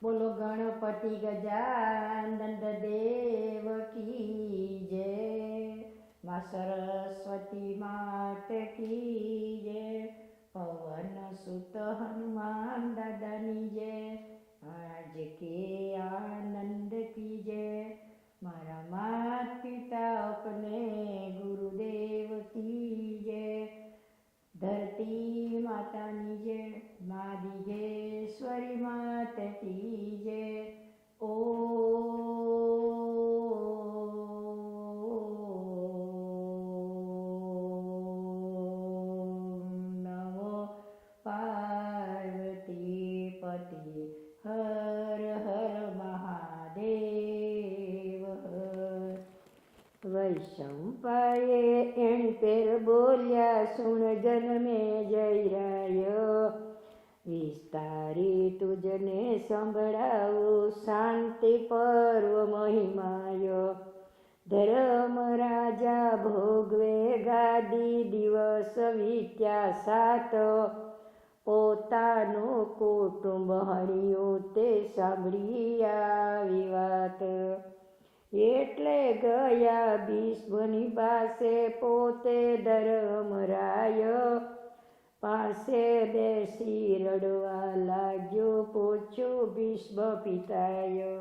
બોલો ગણપતિ ગજાનંદ દેવ કી જય, મા સરસ્વતી માત કી જય, પવન સુત હનુમાન દાદાની જય, આજ કે આનંદ કી જય, મારા માત પિતા अपने गुरुदेव की जय, धरती मातानी जय, माँ दिगेश्वरी मात की जय। ओम नमो पार्वती पति हर हर महादेव हर। વૈશંપાએ એણી પેર બોલ્યા, સુણ જન્મે જયરાય, વિસ્તારી તુજને સંભળાવું, શાંતિ પર્વ મહિમાય. ધર્મ રાજા ભોગવે ગાદી, દિવસ વીત્યા 7, પોતાનું કુટુંબ હણ્યું, તે સાંભળી આવી વાત. એટલે ગયા ભીષ્મની પાસે, પોતે ધર્મરાય પાસે બેસી રડવા લાગ્યો, પૂછ્યું ભીષ્મ પિતાય,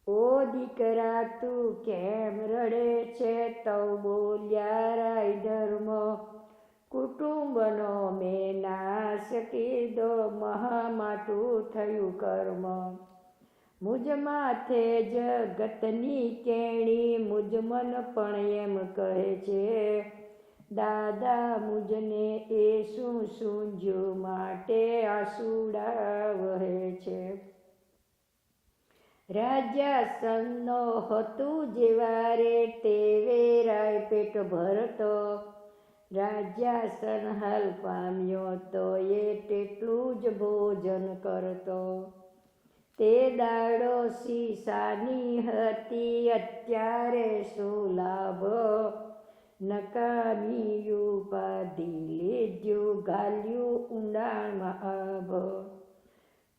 ઓ દીકરા તું કેમ રડે છે? તો બોલ્યા, રાય ધર્મ કુટુંબનો મેં નાશ કીધો, મહામાટું થયું કર્મ. મુજ માથે જગતની કેણી, મુજ મન પણ એમ કહે છે, દાદા મુજને એ શું સૂંઝ્યું, માટે આંસુડા વહે છે. રાજાસનનો હતું જેવારે, તે વેરાય પેટ ભરતો, રાજાસન હાલ પામ્યો તો એ તેટલું જ ભોજન કરતો. તે દાડો શીશાની હતી, અત્યારે શું લાભ, નકામી ઉપાધિ લીધું, ઘાલ્યું ઊંડાણમાં આભ.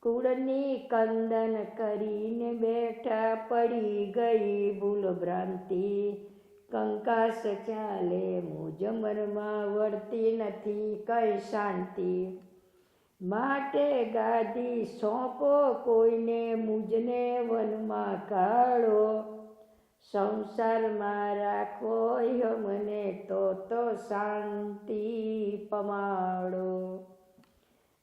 કુળની કંદન કરીને બેઠા, પડી ગઈ ભૂલ ભ્રાંતિ, કંકાસ ચાલે મુજ મનમાં, વળતી નથી કઈ શાંતિ. માટે ગાદી સોંપો કોઈને, મુજને વનમાં કાઢો, સંસારમાં રાખો મને, તો શાંતિ પમાડો.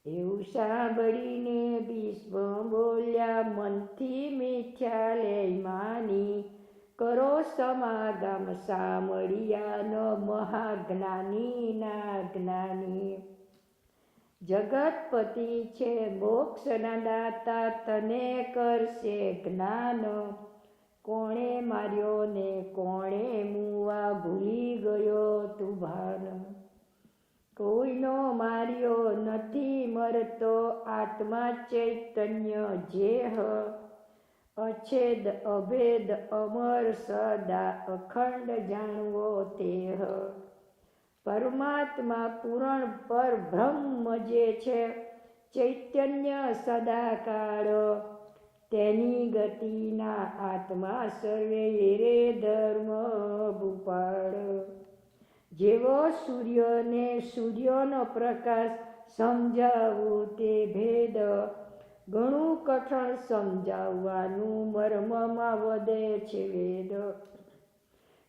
એવું સાંભળીને ભીષ્મ બોલ્યા, મનથી મિથ્યા લે માની, કરો સમાગમ સામળિયાનો, મહાજ્ઞાની ના જ્ઞાની. જગતપતિ છે મોક્ષના દાતા, તને કરશે જ્ઞાન, કોણે માર્યો ને કોણે મુવા, ભૂલી ગયો તું ભાન. કોઈનો માર્યો નથી મરતો, આત્મા ચૈતન્ય જેહ, અછેદ અભેદ અમર સદા, અખંડ જાણવો તેહ. પરમાત્મા પૂરણ પર બ્રહ્મ જે છે, ચૈતન્ય સદાકાળ, તેની ગતિના આત્મા સર્વે રે ધર્મ ભૂપાળ. જેવો સૂર્યને સૂર્યનો પ્રકાશ સમજાવવું તે ભેદ, ઘણું કઠણ સમજાવવાનું, મર્મમાં વધે છે વેદ.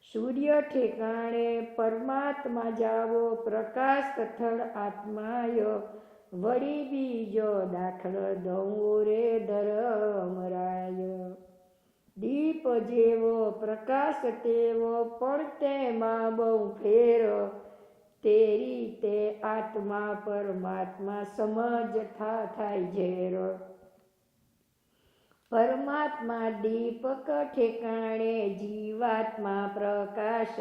સૂર્ય ઠેકાણે પરમાત્મા જાવો, પ્રકાશ સ્થળ આત્માય, વળી બીજો દાખલો દઉં રે ધર્મરાય. દીપ જેવો પ્રકાશ તેવો, પણ તેમાં બહુ ફેર, તે રીતે આત્મા પરમાત્મા સમજ થાય ઝેર. પરમાત્મા દીપક ઠેકાણે, જીવાત્મા પ્રકાશ,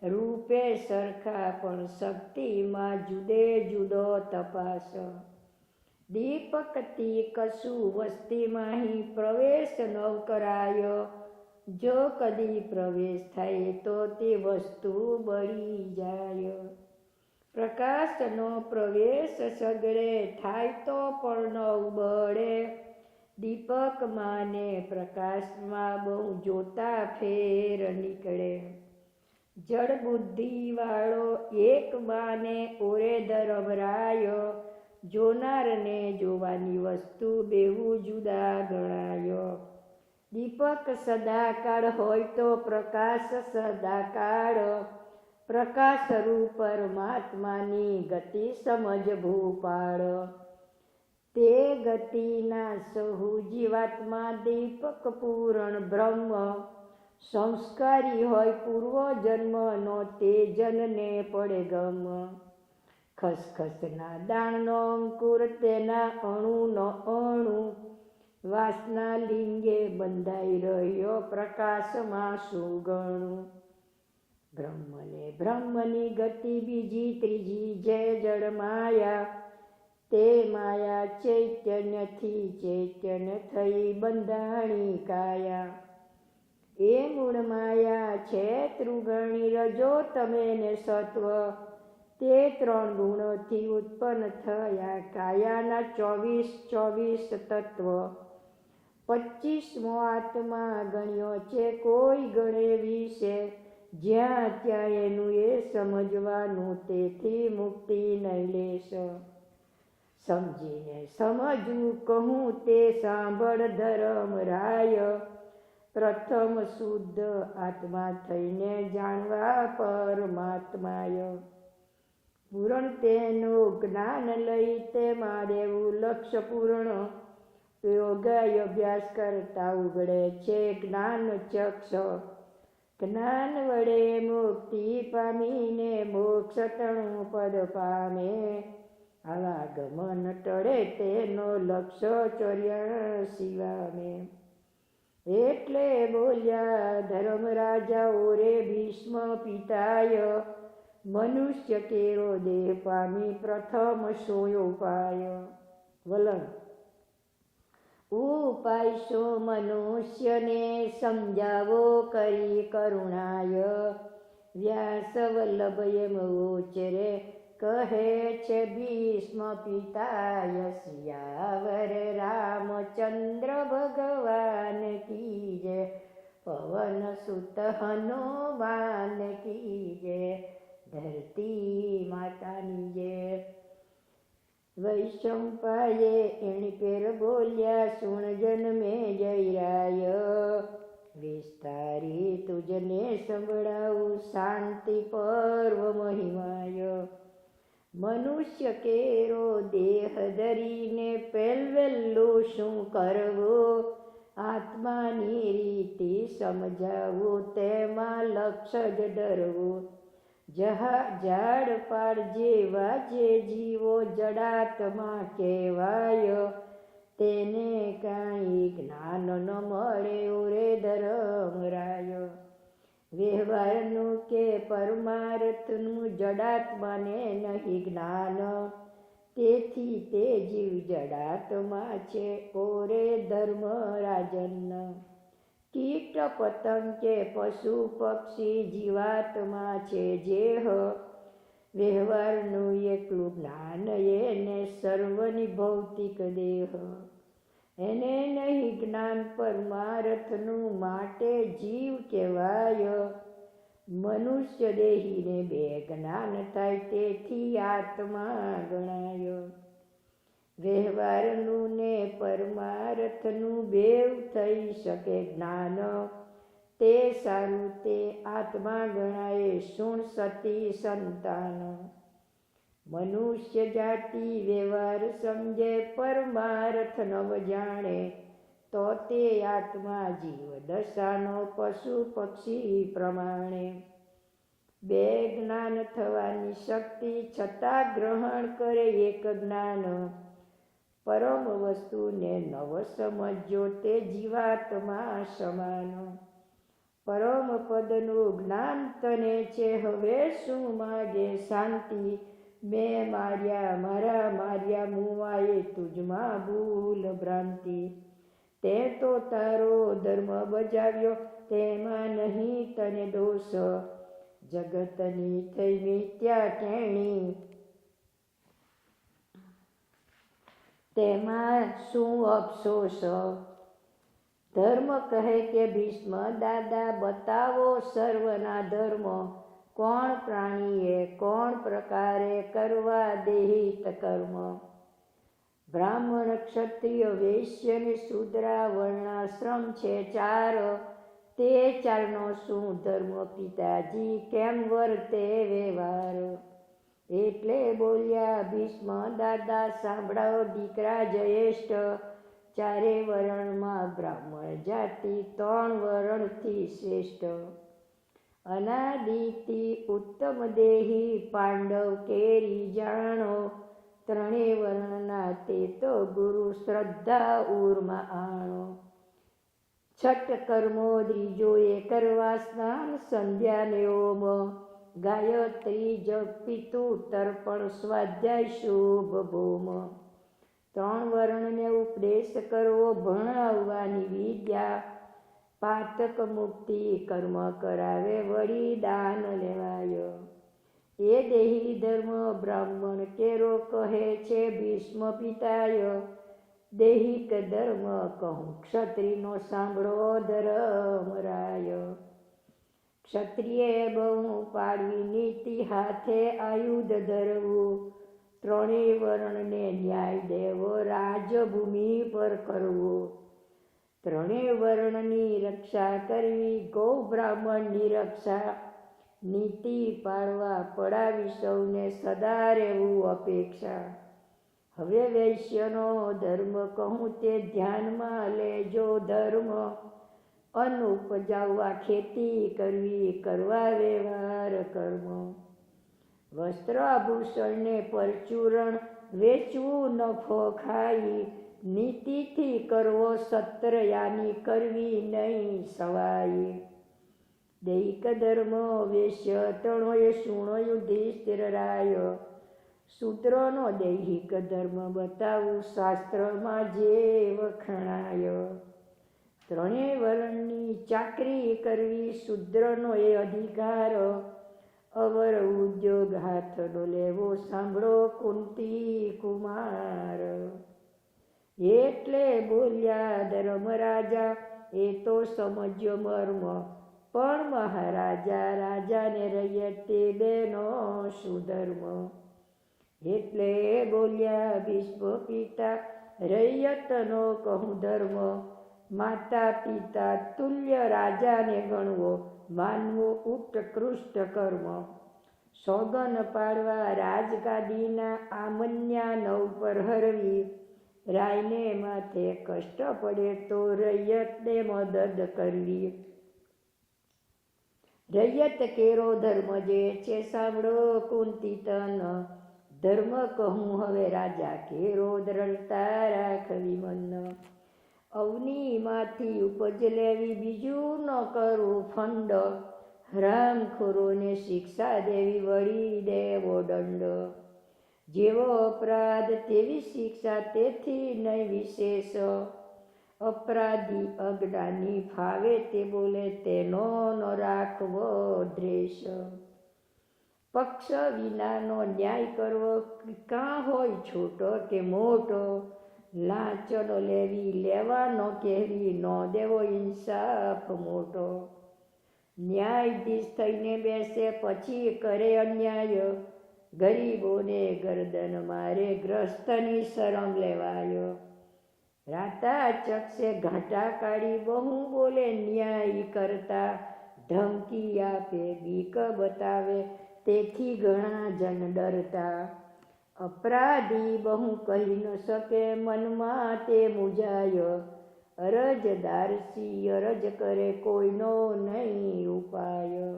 રૂપે સરખા પણ શક્તિમાં જુદે જુદો તપાસ. દીપકથી કશું વસ્તીમાં પ્રવેશ ન કરાયો, જો કદી પ્રવેશ થાય તો તે વસ્તુ બળી જાય. પ્રકાશનો પ્રવેશ સગળે થાય તો પણ ન બળે, દીપકમાં ને પ્રકાશમાં બહુ જોતા ફેર નીકળે. જડ બુદ્ધિવાળો એક બાને ઓરે ધર્મરાય, જોનારને જોવાની વસ્તુ બેવું જુદા ગણાય. દીપક સદાકાળ હોય તો પ્રકાશ સદાકાળ, પ્રકાશ રૂપ પરમાત્માની ગતિ સમજ ભૂપાળ. તે ગતિના સહુ જીવાત્મા દીપક પૂરણ બ્રહ્મ, સંસ્કારી હોય પૂર્વ જન્મનો તે જનને પડે ગમ. ખસખસના દાણનો અંકુર તેના અણુનો અણુ, વાસના લિંગે બંધાઈ રહ્યો પ્રકાશમાં સુગણું. બ્રહ્મને બ્રહ્મની ગતિ બીજી ત્રીજી જે જડ માયા, તે માયા ચૈતન્યથી ચૈતન્ય થઈ બંધાણી કાયા. એ મૂળ માયા છે ત્રિગુણી રજો તમે ને સત્વ, તે 3 ગુણોથી ઉત્પન્ન થયા કાયાના 24 તત્વ. 25મો આત્મા ગણ્યો છે કોઈ ગણે વિશે, જ્યાં ત્યાં એનું એ સમજવાનું તેથી મુક્તિ નહીં લેશ. સમજીને સમજવું કહું તે સાંભળ ધર્મરાય, પ્રથમ શુદ્ધ આત્મા થઈને જાણવા પરમાત્માય. પૂરણ તેનું જ્ઞાન લઈ તેમાં દેવું લક્ષ્ય પૂર્ણ, યોગ અભ્યાસ કરતા ઉગડે છે જ્ઞાન ચક્ષ. જ્ઞાન વડે મુક્તિ પામીને મોક્ષ 3 પદ પામે, આવા ગમન ટળે તેનો લક્ષ્ય 84 વામે. એટલે બોલ્યા ધર્મરાજા ઓરે ભીષ્મ પિતાય, મનુષ્ય કેરો દેહ પામી પ્રથમ સોયો ઉપાય. વલણ ઉપાય શો મનુષ્યને સમજાવો કરી કરુણાય, વ્યાસ વલ્લભ એમ ઉચરે કહે છે ભીષ્મ પિતાય. સિયાવર રામચંદ્ર ભગવાન કી જય, પવન સુત હનુમાન કી જય, ધરતી માતાની જય. વૈશંપાયે એણી પેર બોલ્યા સુણ જન્મે જયરાય, વિસ્તારી તુજને સંભળાવું શાંતિ પર્વ મહિમાય. મનુષ્ય કેરો દેહ ધરીને પહેલવેલું શું કરવું, આત્માની રીતિ સમજાવું તેમાં લક્ષ્ય જ ડરવું. ઝાડ પાડ જેવા જે જીવો જડાત્મા કહેવાય, તેને કાંઈ જ્ઞાન ન મળે ઓરે ધર્મરાય. વ્યવહારનું કે પરમાર્થનું જડાત્માને નહીં જ્ઞાન, તેથી તે જીવ જડાત્મા છે ઓરે ધર્મરાજન. કીટ પતંગ કે પશુ પક્ષી જીવાત્મા છે જેહ, વ્યવહારનું એકલું જ્ઞાન એને સર્વની ભૌતિક દેહ. એને નહીં જ્ઞાન પરમાર્થનું માટે જીવ કહેવાય. મનુષ્ય દેહીને 2 જ્ઞાન થાય તેથી આત્મા ગણાય. વ્યવહારનું ને પરમાર્થનું બેવ થઈ શકે જ્ઞાન, તે સારું તે આત્મા ગણાય સુણ સતી સંતાન. મનુષ્ય જાતિ વ્યવહાર સમજે પરમાર્થ નવ જાણે, તો તે આત્મા જીવ દશાનો પશુ પક્ષી પ્રમાણે. 2 જ્ઞાન થવાની શક્તિ છતાં ગ્રહણ કરે એક જ્ઞાન, પરમ વસ્તુને નવ સમજો તે જીવાત્મા સમાન. પરમ પદનું જ્ઞાન તને છે હવે શું માગે શાંતિ, મેં માર્યા મારા માર્યા મુવાએ તુજમાં ભૂલ ભ્રાંતિ. તે તો તારો ધર્મ બજાવ્યો તેમાં નહીં તને દોષ, જગતની થઈ મિથ્યા કેણી તેમાં શું અફસોસ. ધર્મ કહે કે ભીષ્મ દાદા બતાવો સર્વના ધર્મ, કોણ પ્રાણીએ કોણ પ્રકારે કરવા દેહિત કર્મ. બ્રાહ્મણ ક્ષત્રિય વૈશ્ય ને શૂદ્રા વર્ણાશ્રમ છે 4, તે 4નો શું ધર્મ પિતાજી, કેમ વર્તે વ્યવહાર. એટલે બોલ્યા ભીષ્મ દાદા સાંભળો દીકરા જયેષ્ઠ, 4 વર્ણમાં બ્રાહ્મણ જાતિ 3 વર્ણથી શ્રેષ્ઠ. અનાદિથી ઉત્તમ દેહી પાંડવ કેરી જાણો, 3 વર્ણના તે તો ગુરુ શ્રદ્ધા ઉરમાં આણો. છઠ કર્મો ત્રીજોએ કરવા સ્નાન સંધ્યા ને ઓમ, ગાયત્રી જપ પિતું તર્પણ સ્વાધ્યાય શુભ ભૂમ. 3 વર્ણને ઉપદેશ કરવો ભણાવવાની વિદ્યા, પાતક મુક્તિ કર્મ કરાવે વળી દાન લેવાય. એ દેહી ધર્મ બ્રાહ્મણ કેરો કહે છે ભીષ્મ પિતાય, દૈહિક ધર્મ કહું ક્ષત્રિયનો સાંભળો ધર્મરાય. ક્ષત્રિયે બહુ પાડવી નીતિ હાથે આયુધ ધરવું, 3 વર્ણને ન્યાય દેવો રાજભૂમિ પર કરવો. 3 વર્ણની રક્ષા કરવી ગૌ બ્રાહ્મણની રક્ષા, નીતિ પાળવા પડાવી સૌને સદા રહેવું અપેક્ષા. હવે વૈશ્યનો ધર્મ કહું તે ધ્યાનમાં લેજો ધર્મ, અન્ન ઉપજાવવા ખેતી કરવી કરવા વ્યવહાર કર્મ. વસ્ત્ર આભૂષણને પરચૂરણ વેચવું નફો ખાઈ, નીતિથી કરવો સત્રયાની કરવી નહીં સવાઈ. દૈહિક ધર્મ વેશ્ય 3 શુણો યુધિષ્ઠિર રાય, શૂદ્રનો દૈહિક ધર્મ બતાવું શાસ્ત્રમાં જે વખણાય. 3 વર્ણની ચાકરી કરવી શૂદ્રનો એ અધિકાર, અવર ઉદ્યોગ હાથનો લેવો સાંભળો કુંતી કુમાર. એટલે બોલ્યા ધર્મરાજા એ તો સમજ્યો મર્મ, પણ મહારાજા રાજાને રૈયતે બેનો શું ધર્મ. એટલે બોલ્યા ભીષ્મ પિતા રૈયતનો કહું ધર્મ, માતા પિતા તુલ્ય રાજાને ગણવો માનવું ઉત્કૃષ્ટ કર્મ. સોગન પાડવા રાજગાદીના આમન્યા નવ પર હરવી, રાયને માથે કષ્ટ પડે તો રૈયતને મદદ કરવી. રૈયત કેરો ધર્મ જે છે સાંભળો કુંતી તન, ધર્મ કહું હવે રાજા કેરો દ્રઢતા રાખવી મન. અવનીમાંથી ઉપજ લેવી બીજું ન કરવું ફંડ, હરામખોરોને શિક્ષા દેવી વળી દેવો દંડ. જેવો અપરાધ તેવી શિક્ષા તેથી નહીં વિશેષ, અપરાધી અજ્ઞાની ફાવે તે બોલે તેનો ન રાખવો દ્વેષ. પક્ષ વિનાનો ન્યાય કરવો કાં હોય છોટો કે મોટો, લાંચ ન લેવી લેવાનો કહેવી ન દેવો ઇન્સાફ મોટો. ન્યાયાધીશ થઈને બેસે પછી કરે અન્યાય, ગરીબોને ગરદન મારે ગ્રસ્તની શરમ લેવાય. રાતા ચક્ષે ઘાટા કાઢી બહુ બોલે ન્યાય કરતા, ધમકી આપે બીક બતાવે તેથી ઘણા જન ડરતા. અપરાધી બહુ કહી ન શકે મનમાં તે મૂંઝાય, અરજદારસી અરજ કરે કોઈનો નહીં ઉપાય.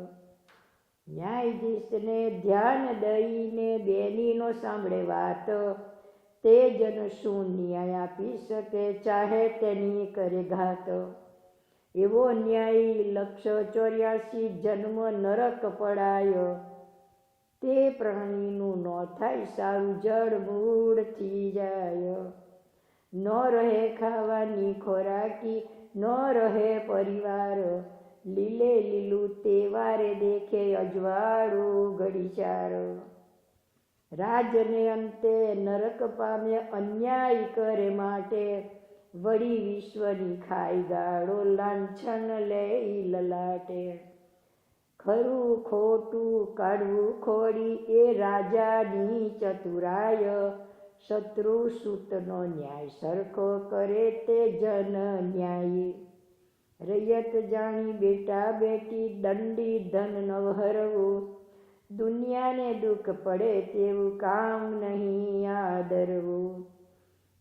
ન્યાયાધીશને ધ્યાન દઈને બેનીનો સાંભળે વાત, તે જન શું ન્યાય આપી શકે ચાહે તેની કરે ઘાત. એવો ન્યાય 184 જન્મ નરક પડાય, તે પ્રાણીનું ન થાય સારું જડ મૂળથી જાય. ન રહે ખાવાની ખોરાકી ન રહે પરિવાર, લીલે લીલું તેવારે દેખે અજવાળું ઘડીચાર. રાજને અંતે નરક પામે અન્યાય કરે માટે, વળી વિશ્વની ખાઈ ગાળો લાંછન લઈ લલાટે. ખરું ખોટું કાઢવું ખોડી એ રાજાની ચતુરાય, શત્રુ સૂતનો ન્યાય સરખો કરે તે જન ન્યાયી. રૈયત જાણી બેટા બેટી દંડી ધન ન હરવું, દુનિયાને દુઃખ પડે તેવું કામ નહીં આદરવું.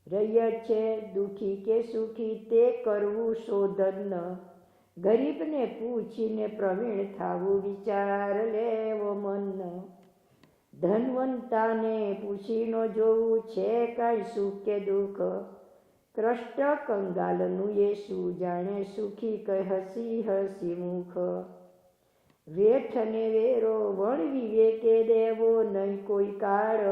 રૈયત છે દુઃખી કે સુખી તે કરવું શોધન, ગરીબને પૂછીને પ્રવીણ થાવું વિચાર લેવો મન. ધનવંતાને પૂછીનો જોવું છે કાંઈ સુખ કે દુઃખ, કષ્ટ કંગાલનું એ શું જાણે સુખી કહે હસી હસી મુખ. વેઠ ને વેરો વણ વિવેકે દેવો નહીં કોઈ કાળ,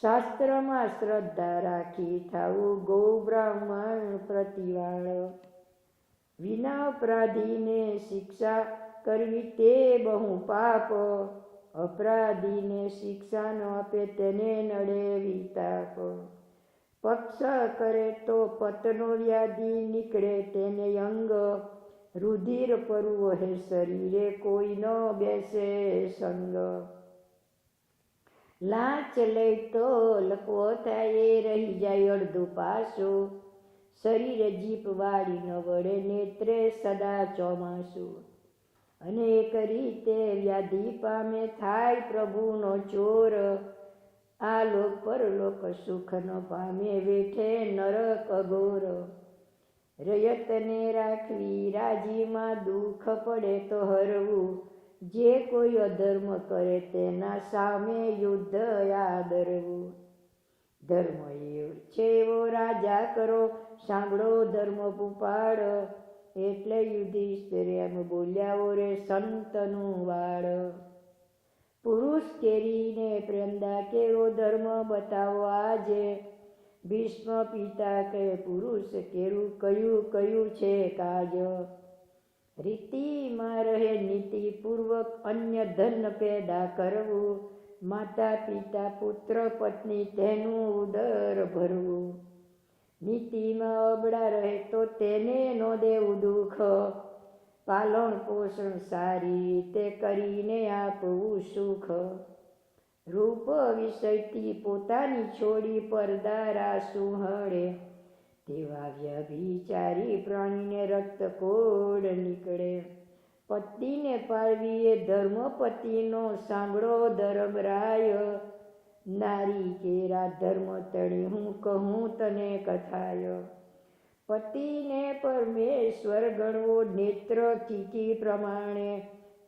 શાસ્ત્રમાં શ્રદ્ધા રાખી થાવું ગૌ બ્રાહ્મણ પ્રતિવાળ. વિના અપરાધીને શિક્ષા કરવી તે બહુ પાપ, અપરાધીને શિક્ષા ન આપે તેને નડે વિતાપ. પક્ષ કરે તો પતનો વ્યાધિ નીકળે તેને અંગ, રુધિર પરવો હે શરીરે કોઈ ન બેસે સંગ. લાંચ લઈ તો લકવો થાય એ રહી જાય અડધું પાછું, શરીરે જીપ વાળી ન વળે નેત્રે સદા ચોમાસું. અનેક રીતે વ્યાધિ પામે થાય પ્રભુનો ચોર, આ લોક પરલોક સુખ ન પામે વેઠે નરક અઘોર. રયતને રાખવી રાજીમાં દુઃખ પડે તો હરવું, જે કોઈ અધર્મ કરે તેના સામે યુદ્ધ આદરવું. ધર્મ છે એવો રાજા કરો સાંભળો ધર્મ ભૂપાળ, એટલે યુધિષ્ઠિર એમ બોલ્યા રે સંતનું વાળ. પુરુષ કેરીને પ્રેમદા કેવો ધર્મ બતાવો આજે, ભીષ્મ પિતા કહે પુરુષ કેરું કયું કયું છે કાજ. રીતિમાં રહે નીતિપૂર્વક અન્ય ધન પેદા કરવું, માતા પિતા પુત્ર પત્ની તેનું ઉદર ભરવું. નીતિમાં અબળા રહે તો તેને નો દેવું દુઃખ, પાલન પોષણ સારી રીતે કરીને આપવું સુખ. રૂપ વિષયથી પોતાની છોડી પરદારા સુહળે, તેવા વ્યભિચારી પ્રાણીને રક્ત કોડ નીકળે. પત્નીને પાળવી એ ધર્મપતિનો સાંભળો ધર્મરાય, નારી કેરા ધર્મ તળી હું કહું તને કથાય. પતિને પરમેશ્વર ગણવો નેત્ર કીકી પ્રમાણે,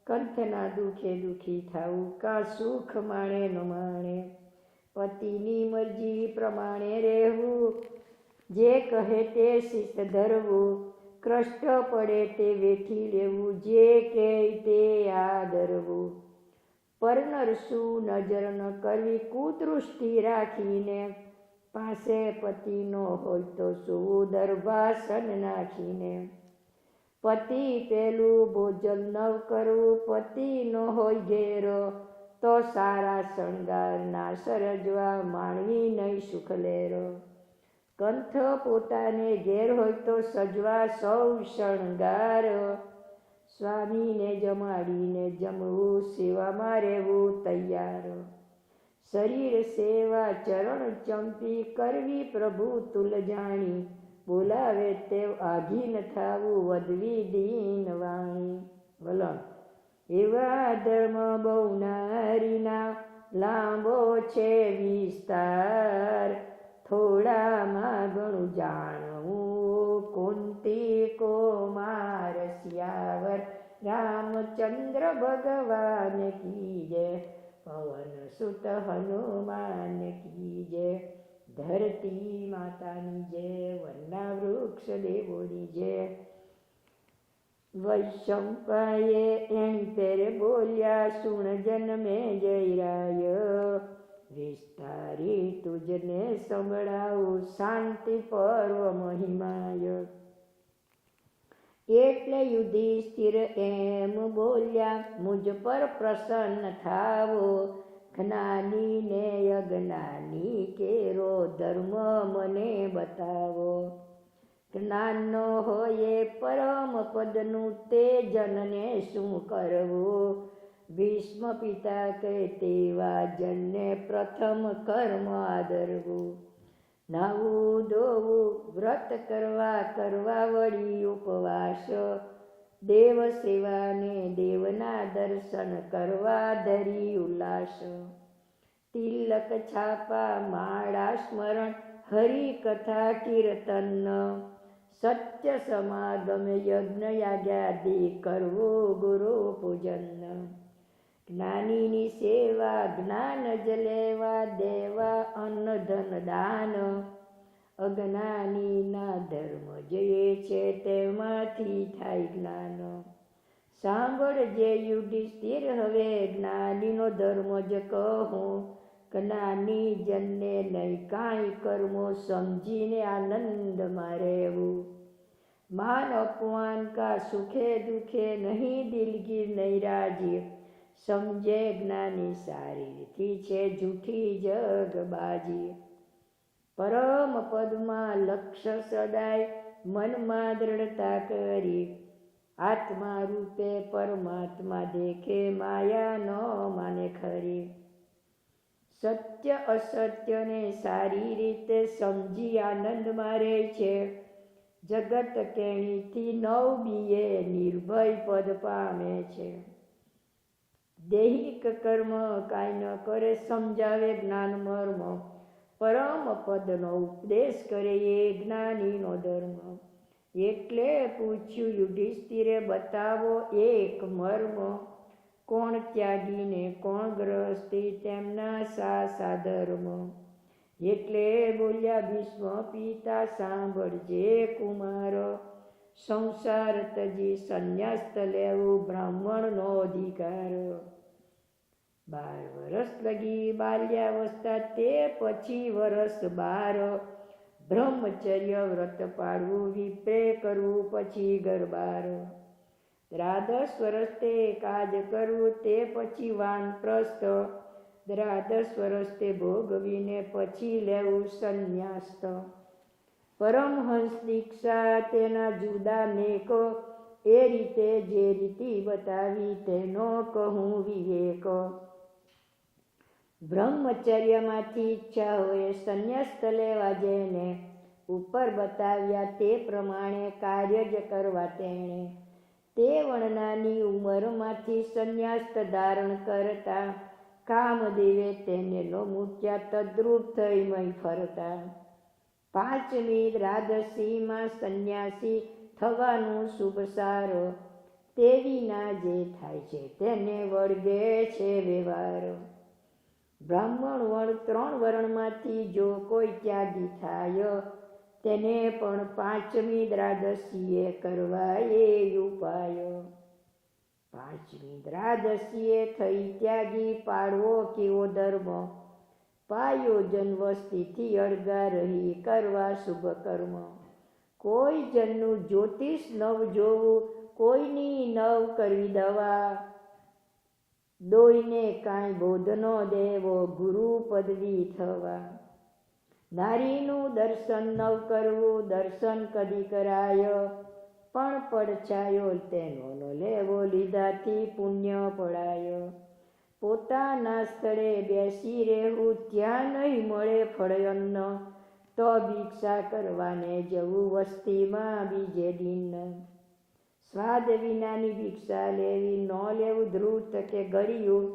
કંઠના દુખે દુખી થાવું કા સુખ માણે ન માણે. પતિની મરજી પ્રમાણે રહેવું, જે કહે તે શિસ્ત ધરવું, કષ્ટ પડે તે વેઠી લેવું, જે કહે તે આદરવું. પરનરસું નજર ન કરવી કુદૃષ્ટિ રાખીને, પાસે પતિનો હોય તો શું દર્ભાસન નાખીને. પતિ પેલું ભોજન ન કરવું, પતિ નો હોય ઘેર તો સારા શણગાર ના સરજવા માણવી નહીં સુખ લેર. કંઠ પોતાને ઘેર હોય તો સજવા સૌ શણગાર, સ્વામીને જમાડીને જમવું સેવામાં રહેવું તૈયાર. શરીર સેવા ચરણ ચંપી કરવી પ્રભુ તુલ જાણી, બોલાવે તેવ આધીન થાવું વધવી દીન વાણી. વલણ એવા ધર્મ બહુ નારીના લાંબો છે વિસ્તાર, થોડામાં ઘણું જાણવું કુંતી કુમાર સિયાવર. રામચંદ્ર ભગવાન કી જય, પવન સુત હનુમાન કી જય. ધરતી માતાની જય, વનના વૃક્ષ દેવોની જય. વૈશંપાએ એણી પેરે બોલ્યા સુણ જન્મે જયરાય, વિસ્તારી તુજને સંભળાવું શાંતિ પર્વ મહિમાય. એટલે યુધિષ્ઠિર એમ બોલ્યા મુજ પર પ્રસન્ન થાવો, જ્ઞાની ને અજ્ઞાની કેરો ધર્મ મને બતાવો. જ્ઞાન ન હોય પરમ પદનું તે જનને શું કરવું? ભીષ્મ પિતા કહે તેવા જનને પ્રથમ કર્મ આદરવું. નાવું ધોવું વ્રત કરવા વળી ઉપવાસ, દેવ સેવાને દેવના દર્શન કરવા ધરી ઉલ્લાસ. તિલક છાપા માળા સ્મરણ હરિ કથા કીર્તન, સત્ય સમાગમ યજ્ઞ યાગાદિ કરવું ગુરુ પૂજન. જ્ઞાનીની સેવા જ્ઞાન જ લેવા દેવા અન્ન ધન દાન, અજ્ઞાનીના ધર્મ જે છે તેમાંથી થાય જ્ઞાન. સાંભળજે યુધિષ્ઠિર હવે જ્ઞાનીનો ધર્મ જ કહું, જ્ઞાની જનને નહીં કાંઈ કર્મો સમજીને આનંદમાં રહેવું. માન અપમાન કા સુખે દુખે નહીં દિલગીર નહીં રાજી, સમજે જ્ઞાની સારી રીતિ છે જૂઠી જગબાજી. પરમ પદમાં લક્ષ્ય સદાય મનમાં દ્રઢતા કરી, આત્મા રૂપે પરમાત્મા દેખે માયા ન માને ખરી. સત્ય અસત્યને સારી રીતે સમજી આનંદમાં રહે છે, જગત કેણીથી નવ બીએ નિર્ભય પદ પામે છે. દૈહિક કર્મ કાંઈ ન કરે સમજાવે જ્ઞાન મર્મ, પરમ પદનો ઉપદેશ કરે એ જ્ઞાનીનો ધર્મ. એટલે પૂછ્યું યુધિષ્ઠિરે બતાવો એક મર્મ, કોણ ત્યાગી ને કોણ ગ્રસ્તી તેમના સા ધર્મ. એટલે બોલ્યા ભીષ્મ પિતા સાંભળજે કુમાર, સંસાર તજી સંન્યાસ લેવું બ્રાહ્મણનો અધિકાર. 12 વર્ષ લગી બાલ્યાવસ્થા તે પછી વર્ષ 12, બ્રહ્મચર્ય વ્રત પાળવું વિપ્રે કરવું પછી ગરબાર. 13 વર્ષ તે કાજ કરવું તે પછી વાનપ્રસ્થ, 13 વર્ષ તે ભોગવીને પછી લેવું સંન્યાસ્ત. પરમહંસ દીક્ષા તેના જુદા નેક, એ રીતે જે રીતિ બતાવી તેનો કહું વિવેક. બ્રહ્મચર્યમાંથી ઈચ્છા હોય સંન્યાસ્ત લેવા જેને, ઉપર બતાવ્યા તે પ્રમાણે કાર્ય જ કરવા તેણે. તે વર્ણનાની ઉંમરમાંથી સંન્યાસ્ત ધારણ કરતા, કામદેવે તેને ન મૂક્યા તદ્રુપ થઈ મય ફરતા. 5મી દ્વાદશીમાં સંન્યાસી થવાનું શુભ સારો, તે વિના જે થાય છે તેને વળગે છે વ્યવહાર. બ્રાહ્મણ વણ 3 વર્ણમાંથી જો કોઈ ત્યાગી થાય, તેને પણ 5મી દ્વાદશીએ કરવા એ ઉપાય. 5મી દ્વાદશીએ થઈ ત્યાગી પાડવો કેવો ધર્મ, પાયોજન વસ્તીથી અળગા રહી કરવા શુભ કર્મ. કોઈ જનનું જ્યોતિષ નવ જોવું, કોઈની નવ કરવી દવા, દોઈને કાંઈ બોધ ન દેવો ગુરુ પદવી થવા. નારીનું દર્શન નવ કરવું, દર્શન કદી કરાય, પણ પડછાયો તેનો ન લેવો, લીધાથી પુણ્ય પડાય. પોતાના સ્થળે બેસી રહેવું, ત્યાં નહીં મળે ફળ અન્ન, તો ભિક્ષા કરવાને જવું વસ્તીમાં બીજે દિન. સ્વાદ વિનાની ભિક્ષા લેવી, ન લેવું ધ્રુત કે ગળ્યું,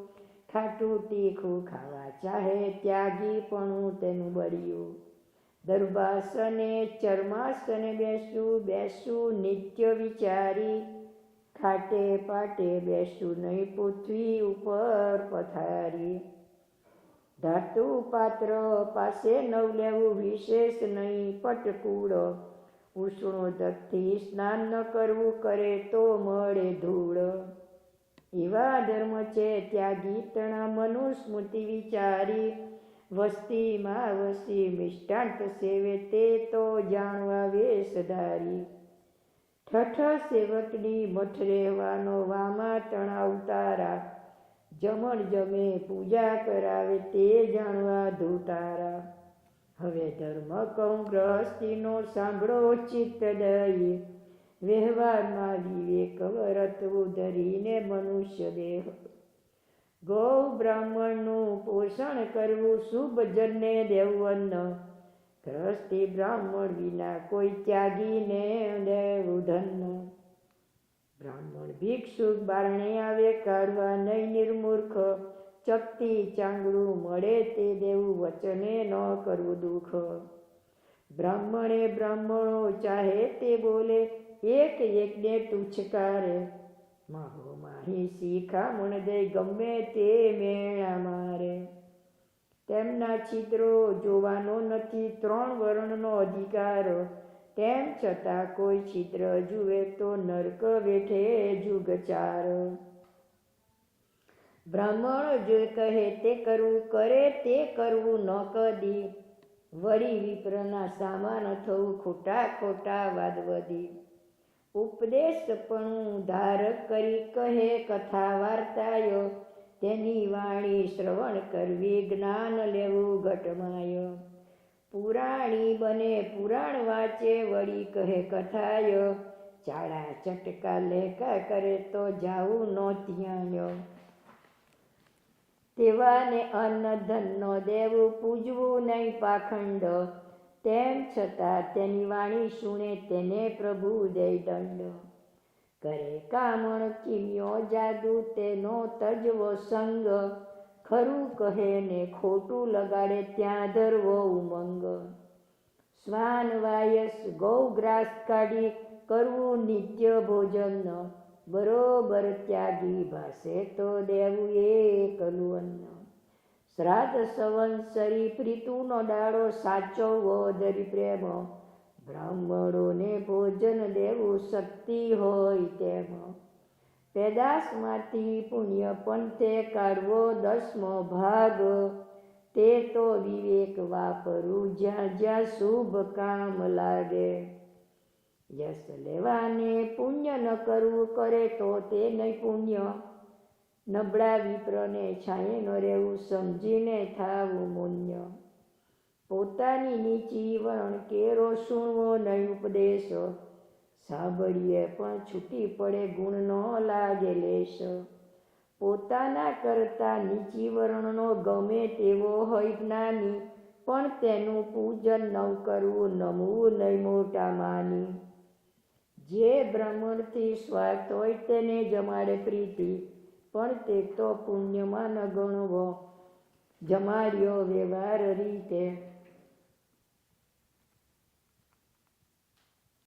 ખાટું તીખું ખાવા ચાહે ત્યાગી પણ તેનું બળ્યું. દર્ભાસને ચર્માસને બેસવું નિત્ય વિચારી, ખાટે પાટે બેસવું નહીં પૃથ્વી ઉપર પથારી. ધાતુ પાત્ર પાસે નવ લેવું, વિશેષ નહીં પટકૂળ, ઉષ્ણોદકથી સ્નાન ન કરવું, કરે તો મળે ધૂળ. એવા ધર્મ છે ત્યાગી તણા મનુસ્મૃતિ વિચારી, વસ્તીમાં વસી મિષ્ટાંત સેવે તે તો જાણવા વેશધારી. ઠઠ સેવકની મઠ રહેવાનો, વામાં તણા ઉતારા, જમણ જમે પૂજા કરાવે તે જાણવા ધૂતારા. હવે ધર્મ કહું ગ્રહસ્થીનો સાંભળો ચિત્ત દઈ, વ્યવહારમાં વિવેક વર્તવું ધરીને મનુષ્ય દેહ. ગૌ બ્રાહ્મણનું પોષણ કરવું, શુભ જનને દેવું અન્ન, ગ્રહસ્થી બ્રાહ્મણ વિના કોઈ ત્યાગીને દેવું ધન. બ્રાહ્મણ ભિક્ષુક બારણે આવે કાઢવા નહીં નિર્મૂર્ખ, ચકતી ચાંગડું મળે તે દેવું વચને ન કરવું દુઃખ. બ્રાહ્મણે બ્રાહ્મણો ચાહે તે બોલે, એક એકને તુચ્છકારે, માહો માહી શિખામણ દે ગમે તે મેળા મારે. તેમના છિદ્રો જોવાનો નથી 3 વર્ણનો અધિકાર, તેમ છતાં કોઈ છિદ્ર જુએ તો નરક વેઠે જુગચાર. બ્રાહ્મણ જો કહે તે કરવું, કરે તે કરવું ન કદી, વળી વિપ્રના સામાન થવું ખોટા ખોટા વાદ વધી. ઉપદેશપણું ધાર કરી કહે કથા વાર્તાય, તેની વાણી શ્રવણ કરવી જ્ઞાન લેવું ઘટમાય. પુરાણી બને પુરાણ વાંચે વળી કહે કથાય, ચાળા ચટકા લેખા કરે તો જાવું નો ત્યાં. તેવાને અન્ન ધન ન દેવું, પૂજવું નહીં પાખંડ, તેમ છતાં તેની વાણી સુણે તેને પ્રભુ દે દંડ. કરે કામણ કિમ્યો જાદુ તેનો તજવો સંગ, ખરું કહે ને ખોટું લગાડે ત્યાં ધરવો ઉમંગ. શ્વાન વાયસ ગૌગ્રાસ કાઢી કરવું નિત્ય ભોજન, બરોબર ત્યાગી ભાસે તો દેવું એકલું અન્ન. શ્રાદ્ધ સંવત્સરી પ્રીતુનો દાડો સાચવવો ધરી પ્રેમ, બ્રાહ્મણોને ભોજન દેવું શક્તિ હોય તેમ. પેદાશમાંથી પુણ્ય પંથે કાઢવો 10મો ભાગ, તે તો વિવેક વાપરું જ્યાં જ્યાં શુભ કામ લાગે. યશ લેવાને પુણ્ય ન કરવું, કરે તો તે નહીં પુણ્ય, નબળા વિપ્રને છાંયે ન રહેવું, સમજીને થાવું મુન્ય. પોતાની નીચી વરણ કેરો સુણવો નહીં ઉપદેશ, સાંભળીએ પણ છૂટી પડે ગુણ ન લાગે લેશ. પોતાના કરતા નીચી વર્ણનો ગમે તેવો હોય જ્ઞાની, પણ તેનું પૂજન ન કરવું, નમવું નહીં મોટા માની. જે બ્રાહ્મણથી સ્વાર્થ હોય તેને જમાડે પ્રીતિ, પણ તે તો પુણ્યમાં ન ગણવો, જમાડ્યો વ્યવહાર રીતે.